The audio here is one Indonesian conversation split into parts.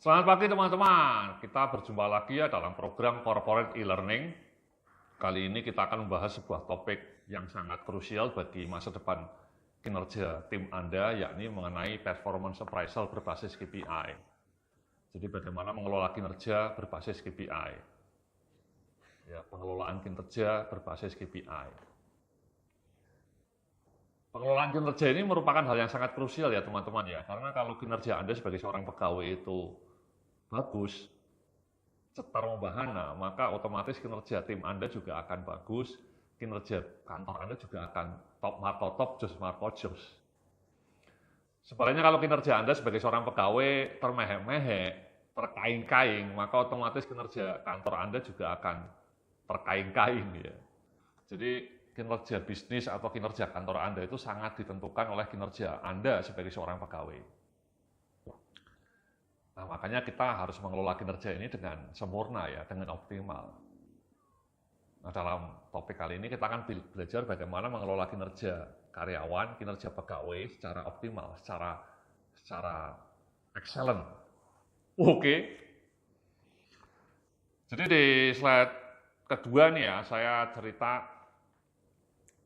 Selamat pagi teman-teman, kita berjumpa lagi ya dalam program Corporate E-Learning. Kali ini kita akan membahas sebuah topik yang sangat krusial bagi masa depan kinerja tim Anda, yakni mengenai performance appraisal berbasis KPI. Jadi bagaimana mengelola kinerja berbasis KPI. Ya, pengelolaan kinerja berbasis KPI. Pengelolaan kinerja ini merupakan hal yang sangat krusial ya teman-teman ya, karena kalau kinerja Anda sebagai seorang pegawai itu bagus, cetar membahana, maka otomatis kinerja tim Anda juga akan bagus, kinerja kantor Anda juga akan top marko top, jos marko jos. Sebaliknya kalau kinerja Anda sebagai seorang pegawai termehek-mehek, terkaing-kaing, maka otomatis kinerja kantor Anda juga akan terkaing-kaing ya. Jadi kinerja bisnis atau kinerja kantor Anda itu sangat ditentukan oleh kinerja Anda sebagai seorang pegawai. Nah, makanya kita harus mengelola kinerja ini dengan sempurna ya, dengan optimal. Nah, dalam topik kali ini kita akan belajar bagaimana mengelola kinerja karyawan, kinerja pegawai secara optimal, secara excellent. Oke. Jadi di slide kedua nih ya, saya cerita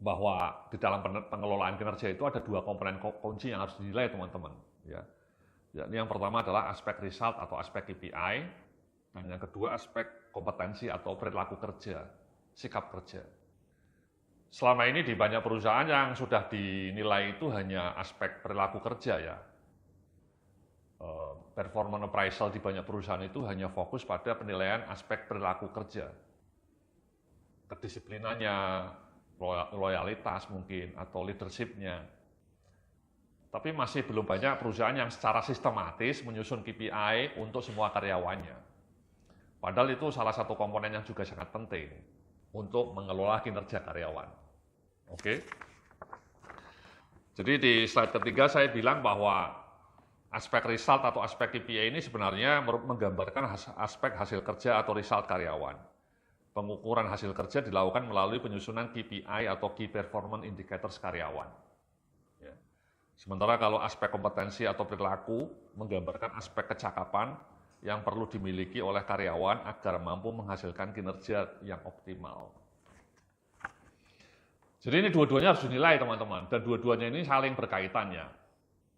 bahwa di dalam pengelolaan kinerja itu ada dua komponen kunci yang harus dinilai teman-teman ya. Ini yang pertama adalah aspek result atau aspek KPI, dan yang kedua aspek kompetensi atau perilaku kerja, sikap kerja. Selama ini di banyak perusahaan yang sudah dinilai itu hanya aspek perilaku kerja ya. Performance appraisal di banyak perusahaan itu hanya fokus pada penilaian aspek perilaku kerja. Kedisiplinannya, loyalitas mungkin, atau leadership-nya. Tapi masih belum banyak perusahaan yang secara sistematis menyusun KPI untuk semua karyawannya. Padahal itu salah satu komponen yang juga sangat penting untuk mengelola kinerja karyawan. Oke. Jadi di slide ketiga saya bilang bahwa aspek result atau aspek KPI ini sebenarnya menggambarkan aspek hasil kerja atau result karyawan. Pengukuran hasil kerja dilakukan melalui penyusunan KPI atau Key Performance Indicators karyawan. Sementara kalau aspek kompetensi atau perilaku menggambarkan aspek kecakapan yang perlu dimiliki oleh karyawan agar mampu menghasilkan kinerja yang optimal. Jadi ini dua-duanya harus dinilai teman-teman, dan dua-duanya ini saling berkaitan ya.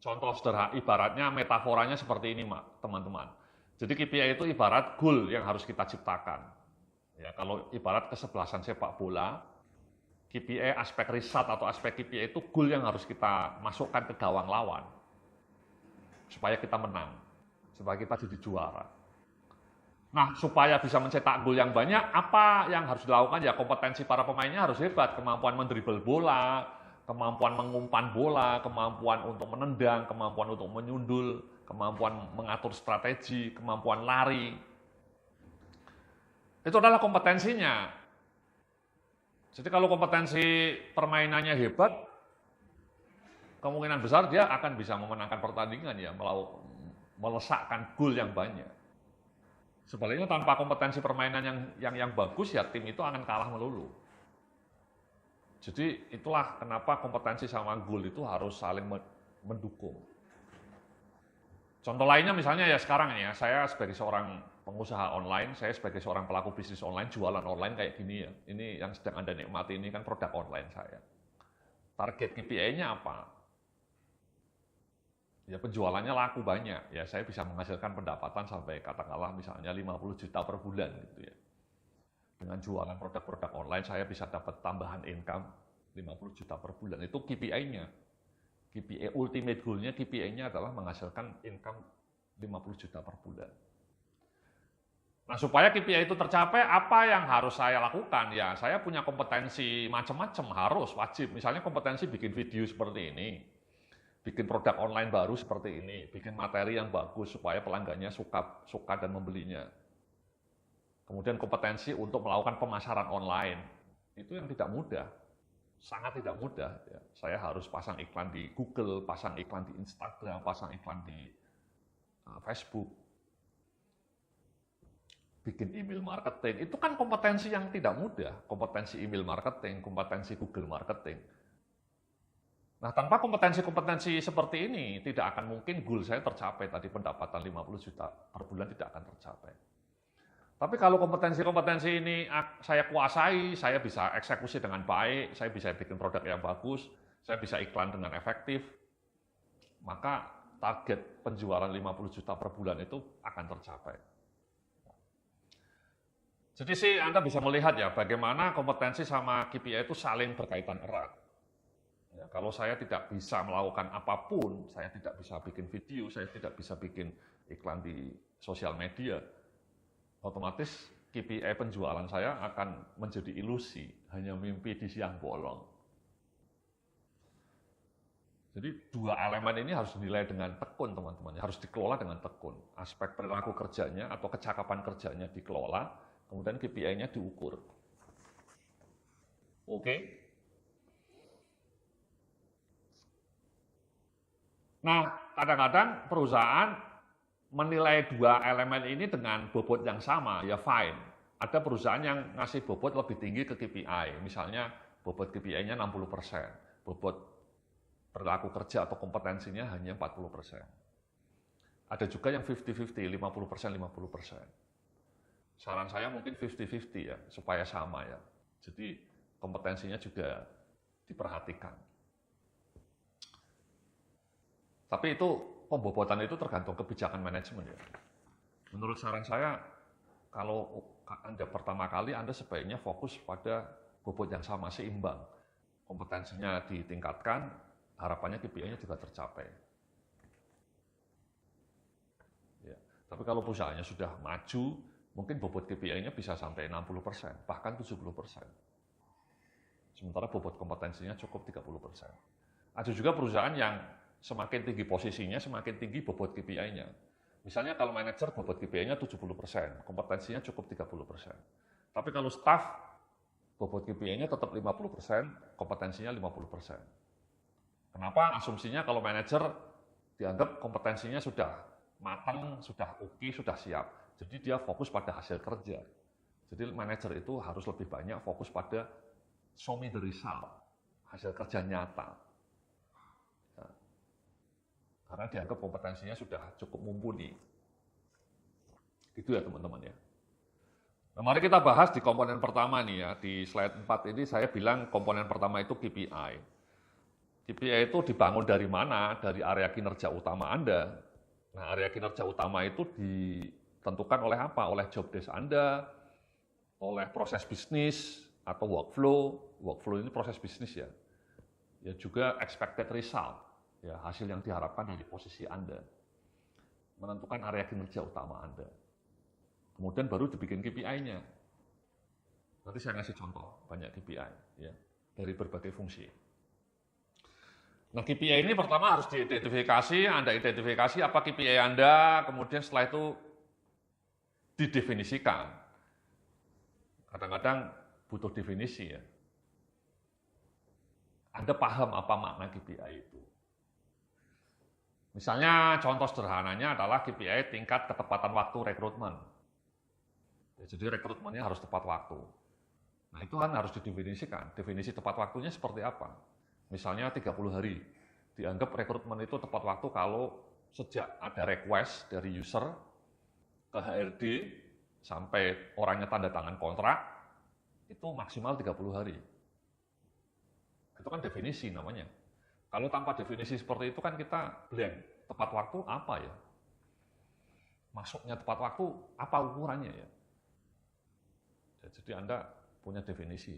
Contoh sederhana, ibaratnya metaforanya seperti ini teman-teman. Jadi KPI itu ibarat goal yang harus kita ciptakan. Ya, kalau ibarat kesebelasan sepak bola, KPI aspek result atau aspek KPI itu goal yang harus kita masukkan ke gawang lawan supaya kita menang, supaya kita jadi juara. Nah, supaya bisa mencetak gol yang banyak, apa yang harus dilakukan? Ya kompetensi para pemainnya harus hebat, kemampuan mendribel bola, kemampuan mengumpan bola, kemampuan untuk menendang, kemampuan untuk menyundul, kemampuan mengatur strategi, kemampuan lari. Itu adalah kompetensinya. Jadi kalau kompetensi permainannya hebat, kemungkinan besar dia akan bisa memenangkan pertandingan ya, melesakkan gol yang banyak. Sebaliknya tanpa kompetensi permainan yang bagus ya tim itu akan kalah melulu. Jadi itulah kenapa kompetensi sama gol itu harus saling mendukung. Contoh lainnya misalnya ya sekarang ya, saya sebagai seorang pengusaha online, saya sebagai seorang pelaku bisnis online, jualan online kayak gini ya. Ini yang sedang Anda nikmati ini kan produk online saya. Target KPI-nya apa? Ya penjualannya laku banyak, ya saya bisa menghasilkan pendapatan sampai katakanlah misalnya 50 juta per bulan gitu ya. Dengan jualan produk-produk online saya bisa dapat tambahan income 50 juta per bulan, itu KPI-nya. KPI ultimate goal-nya, KPI-nya adalah menghasilkan income 50 juta per bulan. Nah, supaya KPI itu tercapai, apa yang harus saya lakukan? Ya, saya punya kompetensi macam-macam, harus, wajib. Misalnya kompetensi bikin video seperti ini, bikin produk online baru seperti ini, bikin materi yang bagus supaya pelanggannya suka dan membelinya. Kemudian kompetensi untuk melakukan pemasaran online, itu yang tidak mudah. Sangat tidak mudah. Ya. Saya harus pasang iklan di Google, pasang iklan di Instagram, pasang iklan di Facebook. Bikin email marketing, itu kan kompetensi yang tidak mudah. Kompetensi email marketing, kompetensi Google marketing. Nah, tanpa kompetensi-kompetensi seperti ini, tidak akan mungkin goal saya tercapai, tadi pendapatan 50 juta per bulan tidak akan tercapai. Tapi kalau kompetensi-kompetensi ini saya kuasai, saya bisa eksekusi dengan baik, saya bisa bikin produk yang bagus, saya bisa iklan dengan efektif, maka target penjualan 50 juta per bulan itu akan tercapai. Jadi sih Anda bisa melihat ya bagaimana kompetensi sama KPI itu saling berkaitan erat. Ya, kalau saya tidak bisa melakukan apapun, saya tidak bisa bikin video, saya tidak bisa bikin iklan di sosial media, otomatis KPI penjualan saya akan menjadi ilusi, hanya mimpi di siang bolong. Jadi dua elemen ini harus dinilai dengan tekun teman-teman, harus dikelola dengan tekun. Aspek perilaku kerjanya atau kecakapan kerjanya dikelola, kemudian KPI-nya diukur. Oke. Nah, kadang-kadang perusahaan menilai dua elemen ini dengan bobot yang sama, ya fine. Ada perusahaan yang ngasih bobot lebih tinggi ke KPI, misalnya bobot KPI-nya 60%, bobot perilaku kerja atau kompetensinya hanya 40%. Ada juga yang 50-50, 50%, 50%. Saran saya mungkin 50-50 ya, supaya sama ya. Jadi kompetensinya juga diperhatikan. Tapi itu pembobotan itu tergantung kebijakan manajemen ya. Menurut saran saya, kalau Anda pertama kali, Anda sebaiknya fokus pada bobot yang sama, seimbang. Kompetensinya ditingkatkan, harapannya KPI-nya juga tercapai. Ya. Tapi kalau perusahaannya sudah maju, mungkin bobot KPI-nya bisa sampai 60%, bahkan 70%. Sementara bobot kompetensinya cukup 30%. Ada juga perusahaan yang semakin tinggi posisinya, semakin tinggi bobot KPI-nya. Misalnya kalau manajer bobot KPI-nya 70%, kompetensinya cukup 30%. Tapi kalau staff, bobot KPI-nya tetap 50%, kompetensinya 50%. Kenapa? Asumsinya kalau manajer dianggap kompetensinya sudah matang, sudah oke, sudah siap. Jadi dia fokus pada hasil kerja. Jadi manajer itu harus lebih banyak fokus pada show me the result, hasil kerja nyata. Karena dianggap kompetensinya sudah cukup mumpuni. Gitu ya teman-teman ya. Nah, mari kita bahas di komponen pertama nih ya. Di slide 4 ini saya bilang komponen pertama itu KPI. KPI itu dibangun dari mana? Dari area kinerja utama Anda. Nah, area kinerja utama itu ditentukan oleh apa? Oleh job desk Anda, oleh proses bisnis atau workflow. Workflow ini proses bisnis ya. Ya juga expected result. Ya, hasil yang diharapkan dari posisi Anda. Menentukan area kinerja utama Anda. Kemudian baru dibikin KPI-nya. Nanti saya ngasih contoh, banyak KPI ya, dari berbagai fungsi. Nah, KPI ini pertama harus diidentifikasi, Anda identifikasi apa KPI Anda, kemudian setelah itu didefinisikan. Kadang-kadang butuh definisi ya. Anda paham apa makna KPI itu. Misalnya contoh sederhananya adalah KPI tingkat ketepatan waktu rekrutmen. Ya, jadi rekrutmennya harus tepat waktu. Nah itu kan harus didefinisikan. Definisi tepat waktunya seperti apa? Misalnya 30 hari. Dianggap rekrutmen itu tepat waktu kalau sejak ada request dari user ke HRD sampai orangnya tanda tangan kontrak, itu maksimal 30 hari. Itu kan definisi namanya. Kalau tanpa definisi seperti itu kan kita blank. Tepat waktu apa ya? Masuknya tepat waktu apa ukurannya ya? Jadi Anda punya definisi.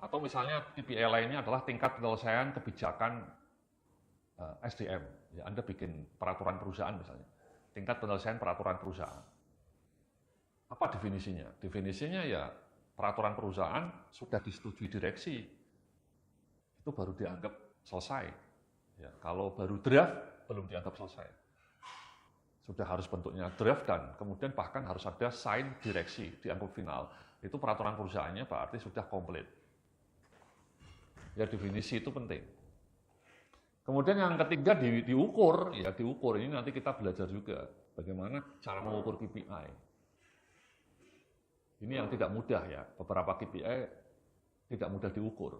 Atau misalnya KPI lainnya adalah tingkat penyelesaian kebijakan SDM. Ya, Anda bikin peraturan perusahaan misalnya. Tingkat penyelesaian peraturan perusahaan. Apa definisinya? Definisinya ya peraturan perusahaan sudah disetujui direksi. Itu baru dianggap selesai. Ya, kalau baru draft, belum dianggap selesai. Sudah harus bentuknya draft dan kemudian bahkan harus ada sign direksi, dianggap final. Itu peraturan perusahaannya berarti sudah komplit. Ya definisi itu penting. Kemudian yang ketiga diukur, ya diukur. Ini nanti kita belajar juga bagaimana cara mengukur KPI. Ini yang tidak mudah ya, beberapa KPI tidak mudah diukur.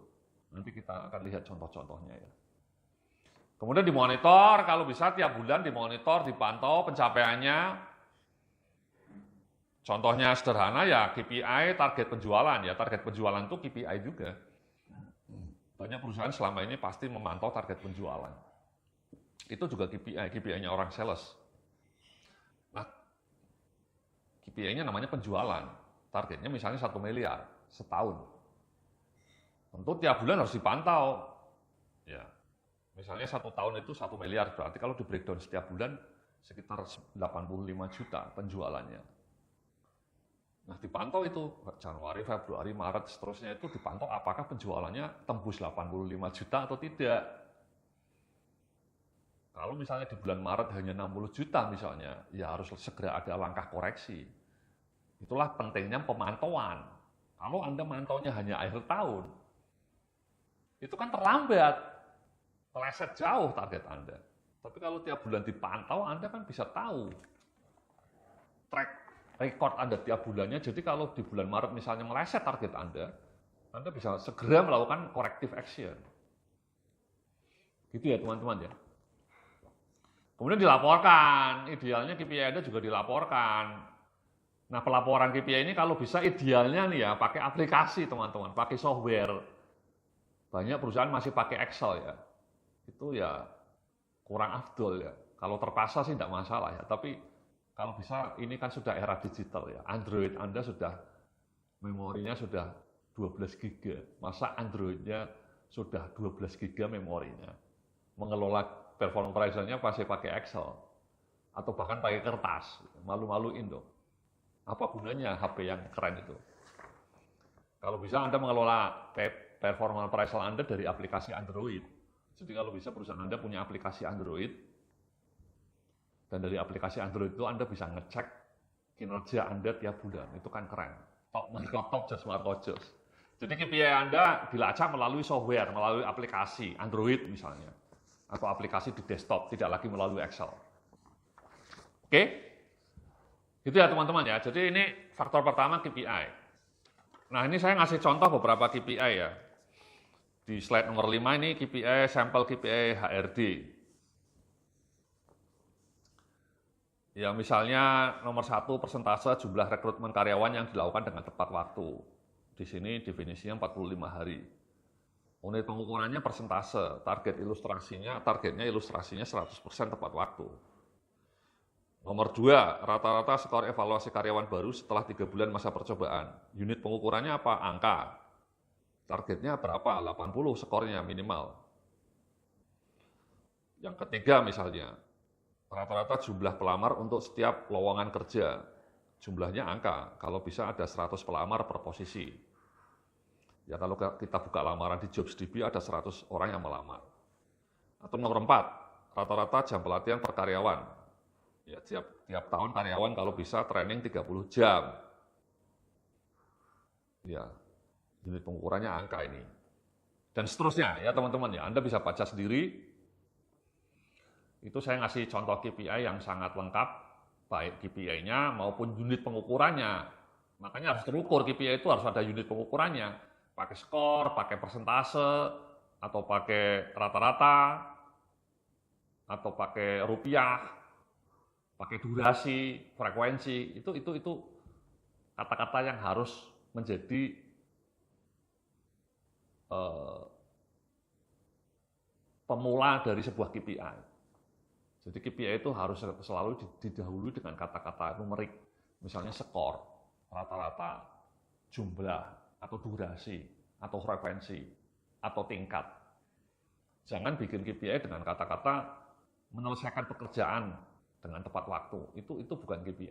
Nanti kita akan lihat contoh-contohnya ya. Kemudian dimonitor, kalau bisa tiap bulan dimonitor, dipantau pencapaiannya. Contohnya sederhana ya KPI, target penjualan ya. Target penjualan itu KPI juga. Banyak perusahaan selama ini pasti memantau target penjualan. Itu juga KPI, KPI-nya orang sales. Nah, KPI-nya namanya penjualan. Targetnya misalnya 1 miliar setahun. Tentu tiap bulan harus dipantau. Ya. Misalnya 1 tahun itu 1 miliar, berarti kalau di breakdown setiap bulan sekitar 85 juta penjualannya. Nah dipantau itu, Januari, Februari, Maret, seterusnya itu dipantau apakah penjualannya tembus 85 juta atau tidak. Kalau misalnya di bulan Maret hanya 60 juta misalnya, ya harus segera ada langkah koreksi. Itulah pentingnya pemantauan. Kalau Anda mantaunya hanya akhir tahun, itu kan terlambat. Meleset jauh target Anda. Tapi kalau tiap bulan dipantau, Anda kan bisa tahu track record Anda tiap bulannya. Jadi kalau di bulan Maret misalnya meleset target Anda bisa segera melakukan corrective action. Gitu ya teman-teman ya. Kemudian dilaporkan, idealnya KPI Anda juga dilaporkan. Nah pelaporan KPI ini kalau bisa idealnya nih ya, pakai aplikasi teman-teman, pakai software. Banyak perusahaan masih pakai Excel ya. Itu ya kurang afdol ya. Kalau terpaksa sih tidak masalah ya. Tapi kalau bisa ini kan sudah era digital ya. Android Anda sudah memorinya sudah 12 GB. Masa Androidnya sudah 12 GB memorinya. Mengelola performance appraisal-nya pasti pakai Excel. Atau bahkan pakai kertas. Malu-maluin dong. Apa gunanya HP yang keren itu? Kalau bisa Anda mengelola performance appraisal Anda dari aplikasi Android. Jadi kalau bisa perusahaan Anda punya aplikasi Android, dan dari aplikasi Android itu Anda bisa ngecek kinerja Anda tiap bulan. Itu kan keren. Top just market just. Jadi KPI Anda dilacak melalui software, melalui aplikasi Android misalnya. Atau aplikasi di desktop, tidak lagi melalui Excel. Oke? Gitu ya teman-teman ya. Jadi ini faktor pertama KPI. Nah ini saya ngasih contoh beberapa KPI ya. Di slide nomor 5 ini KPI, sampel KPI HRD. Ya misalnya nomor 1 persentase jumlah rekrutmen karyawan yang dilakukan dengan tepat waktu. Di sini definisinya 45 hari. Unit pengukurannya persentase, targetnya ilustrasinya 100% tepat waktu. Nomor 2, rata-rata skor evaluasi karyawan baru setelah 3 bulan masa percobaan. Unit pengukurannya apa? Angka. Targetnya berapa? 80 skornya minimal. Yang ketiga misalnya, rata-rata jumlah pelamar untuk setiap lowongan kerja. Jumlahnya angka, kalau bisa ada 100 pelamar per posisi. Ya kalau kita buka lamaran di JobsDB ada 100 orang yang melamar. Atau nomor 4, rata-rata jam pelatihan per karyawan. Ya tiap tahun karyawan kalau bisa training 30 jam. Ya, unit pengukurannya angka ini. Dan seterusnya ya teman-teman ya, Anda bisa baca sendiri. Itu saya ngasih contoh KPI yang sangat lengkap, baik KPI-nya maupun unit pengukurannya. Makanya harus terukur, KPI itu harus ada unit pengukurannya. Pakai skor, pakai persentase, atau pakai rata-rata, atau pakai rupiah, pakai durasi, frekuensi. Itu kata-kata yang harus menjadi pemula dari sebuah KPI. Jadi KPI itu harus selalu didahului dengan kata-kata numerik. Misalnya skor, rata-rata, jumlah, atau durasi, atau frekuensi, atau tingkat. Jangan bikin KPI dengan kata-kata menyelesaikan pekerjaan dengan tepat waktu. Itu bukan KPI.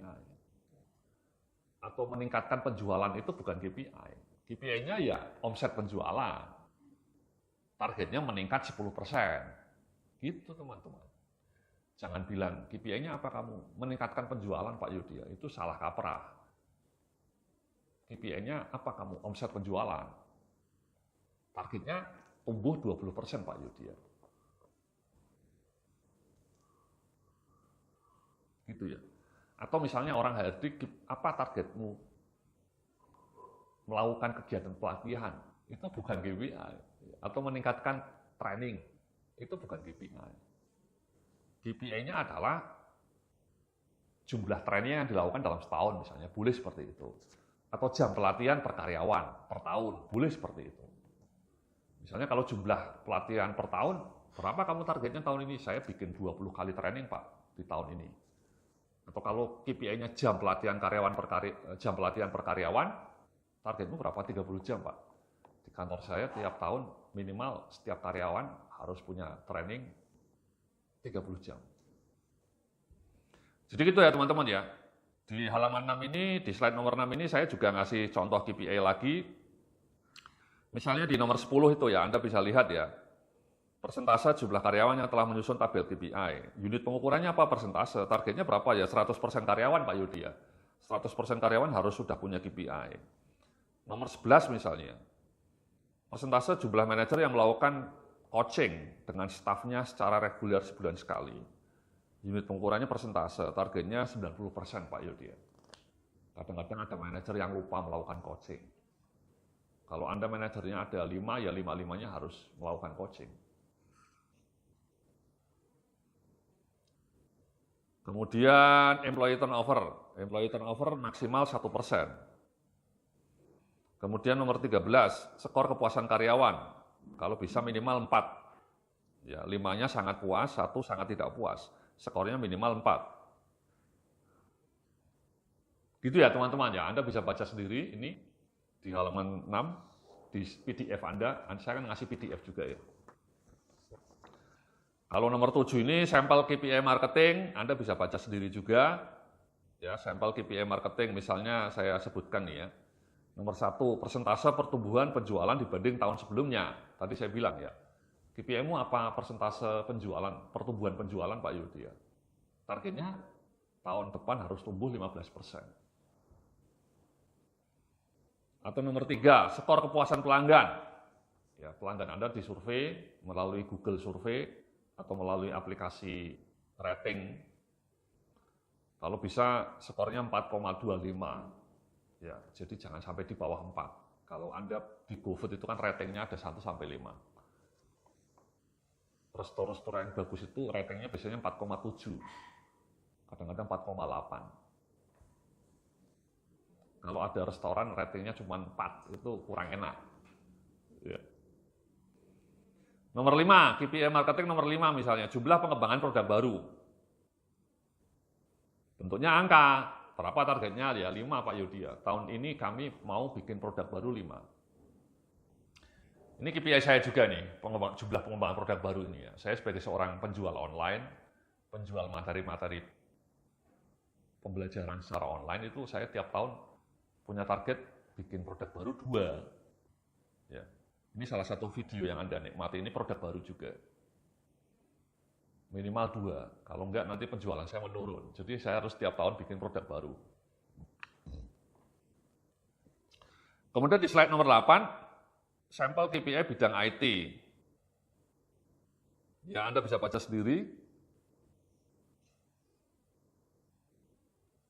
Atau meningkatkan penjualan itu bukan KPI. KPI-nya ya omset penjualan. Targetnya meningkat 10%. Gitu teman-teman. Jangan bilang, KPI-nya apa kamu? Meningkatkan penjualan Pak Yudi. Itu salah kaprah. KPI-nya apa kamu? Omset penjualan. Targetnya tumbuh 20% Pak Yudi. Gitu ya. Atau misalnya orang HRD, apa targetmu? Melakukan kegiatan pelatihan, itu bukan KPI. atau meningkatkan training, itu bukan KPI. KPI-nya adalah jumlah training yang dilakukan dalam setahun misalnya, boleh seperti itu. Atau jam pelatihan per karyawan per tahun, boleh seperti itu. Misalnya kalau jumlah pelatihan per tahun, berapa kamu targetnya tahun ini? Saya bikin 20 kali training Pak di tahun ini. Atau kalau KPI-nya jam pelatihan per karyawan, targetmu berapa? 30 jam Pak. Di kantor saya tiap tahun minimal setiap karyawan harus punya training 30 jam. Jadi gitu ya teman-teman ya. Di halaman 6 ini, di slide nomor 6 ini saya juga ngasih contoh KPI lagi. Misalnya di nomor 10 itu ya, Anda bisa lihat ya. Persentase jumlah karyawan yang telah menyusun tabel KPI. Unit pengukurannya apa persentase? Targetnya berapa ya? 100% karyawan Pak Yudi ya. 100% karyawan harus sudah punya KPI. Nomor 11 misalnya. Persentase jumlah manajer yang melakukan coaching dengan stafnya secara reguler sebulan sekali. Unit pengukurannya persentase, targetnya 90% Pak Yudi. Kadang-kadang ada manajer yang lupa melakukan coaching. Kalau Anda manajernya ada 5, ya 5-5-nya harus melakukan coaching. Kemudian employee turnover maksimal 1%. Kemudian nomor 13, skor kepuasan karyawan. Kalau bisa minimal 4. Ya, 5-nya sangat puas, 1 sangat tidak puas. Skornya minimal 4. Gitu ya teman-teman ya, Anda bisa baca sendiri ini di halaman 6, di PDF Anda saya kan ngasih PDF juga ya. Kalau nomor 7 ini sampel KPI marketing, Anda bisa baca sendiri juga. Ya, sampel KPI marketing misalnya saya sebutkan nih ya. Nomor 1, persentase pertumbuhan penjualan dibanding tahun sebelumnya. Tadi saya bilang ya. KPI-mu apa persentase penjualan, pertumbuhan penjualan Pak Yudi ya? Targetnya tahun depan harus tumbuh 15%. Atau nomor 3, skor kepuasan pelanggan. Ya, pelanggan Anda disurvei melalui Google Survey atau melalui aplikasi rating. Kalau bisa skornya 4,25. Ya, jadi jangan sampai di bawah 4. Kalau Anda di GoFood itu kan ratingnya ada 1 sampai 5. Restoran yang bagus itu ratingnya biasanya 4,7, kadang-kadang 4,8. Kalau ada restoran ratingnya cuma 4, itu kurang enak. Ya. Nomor 5, KPI marketing nomor 5 misalnya, jumlah pengembangan produk baru. Bentuknya angka, berapa targetnya? Ya 5 Pak Yudi ya. Tahun ini kami mau bikin produk baru 5. Ini KPI saya juga nih, jumlah pengembangan produk baru ini ya. Saya sebagai seorang penjual online, penjual materi-materi pembelajaran secara online itu saya tiap tahun punya target bikin produk baru 2. Ya. Ini salah satu video yang Anda nikmati, ini produk baru juga. Minimal 2, kalau enggak nanti penjualan saya menurun. Jadi saya harus tiap tahun bikin produk baru. Kemudian di slide nomor 8, sampel KPI bidang IT. Ya, Anda bisa baca sendiri.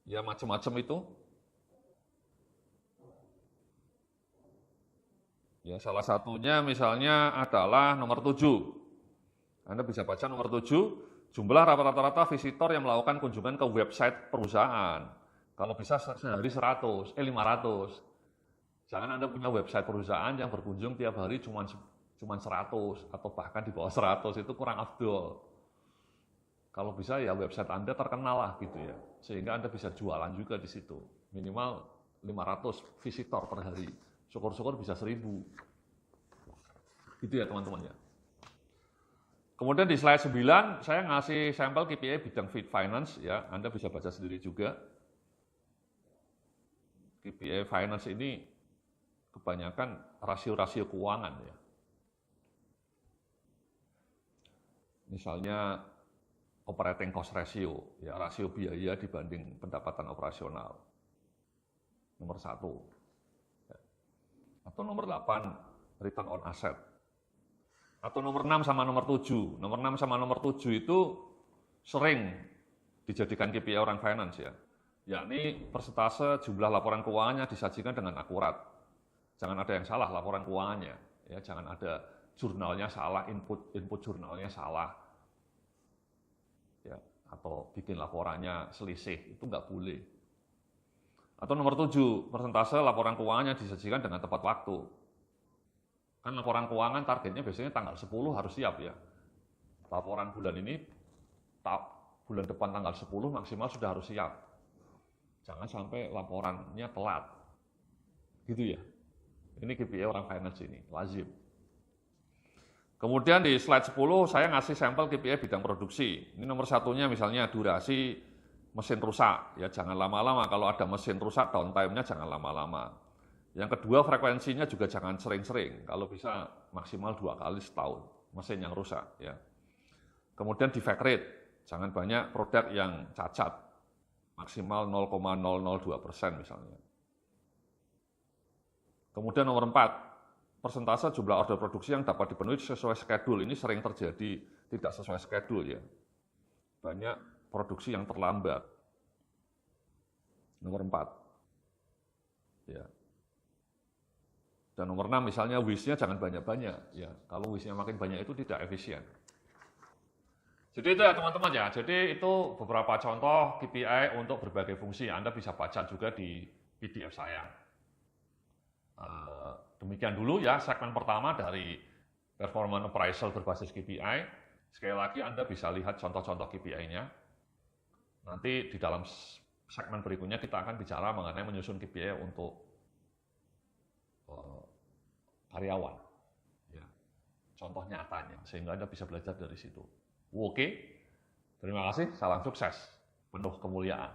Ya, macam-macam itu. Ya, salah satunya misalnya adalah nomor 7. Anda bisa baca nomor 7, jumlah rata-rata visitor yang melakukan kunjungan ke website perusahaan. Kalau bisa sehari 500. Jangan Anda punya website perusahaan yang berkunjung tiap hari cuma 100 atau bahkan di bawah 100, itu kurang afdol. Kalau bisa ya website Anda terkenal lah gitu ya, sehingga Anda bisa jualan juga di situ. Minimal 500 visitor per hari, syukur-syukur bisa 1000. Gitu ya teman-teman ya. Kemudian di slide 9, saya ngasih sampel KPI bidang Fit Finance ya, Anda bisa baca sendiri juga. KPI Finance ini kebanyakan rasio-rasio keuangan ya. Misalnya operating cost ratio, ya rasio biaya dibanding pendapatan operasional. Nomor 1. Ya. Atau nomor 8, return on asset. Atau nomor 6 sama nomor 7. Nomor 6 sama nomor 7 itu sering dijadikan KPI orang finance ya. Yakni persentase jumlah laporan keuangannya disajikan dengan akurat. Jangan ada yang salah laporan keuangannya, ya jangan ada jurnalnya salah, input jurnalnya salah, ya, atau bikin laporannya selisih, itu nggak boleh. Atau nomor 7, persentase laporan keuangannya disajikan dengan tepat waktu. Kan laporan keuangan targetnya biasanya tanggal 10 harus siap ya. Laporan bulan ini, bulan depan tanggal 10 maksimal sudah harus siap. Jangan sampai laporannya telat. Gitu ya. Ini KPI orang finance ini, lazim. Kemudian di slide 10 saya ngasih sampel KPI bidang produksi. Ini nomor satunya misalnya durasi mesin rusak, ya jangan lama-lama. Kalau ada mesin rusak, downtime-nya jangan lama-lama. Yang kedua, frekuensinya juga jangan sering-sering. Kalau bisa maksimal 2 kali setahun mesin yang rusak. Ya. Kemudian defect rate, jangan banyak produk yang cacat, maksimal 0,002% misalnya. Kemudian nomor 4, persentase jumlah order produksi yang dapat dipenuhi sesuai schedule. Ini sering terjadi tidak sesuai schedule ya. Banyak produksi yang terlambat. Nomor 4. Ya. Dan nomor 6 misalnya wish-nya jangan banyak-banyak. Ya, kalau wish-nya makin banyak itu tidak efisien. Jadi itu ya teman-teman ya. Jadi itu beberapa contoh KPI untuk berbagai fungsi. Anda bisa baca juga di PDF saya. Demikian dulu ya segmen pertama dari performance appraisal berbasis KPI. Sekali lagi Anda bisa lihat contoh-contoh KPI-nya. Nanti di dalam segmen berikutnya kita akan bicara mengenai menyusun KPI untuk karyawan. Ya. Contoh nyatanya, sehingga Anda bisa belajar dari situ. Oke, terima kasih, salam sukses, penuh kemuliaan.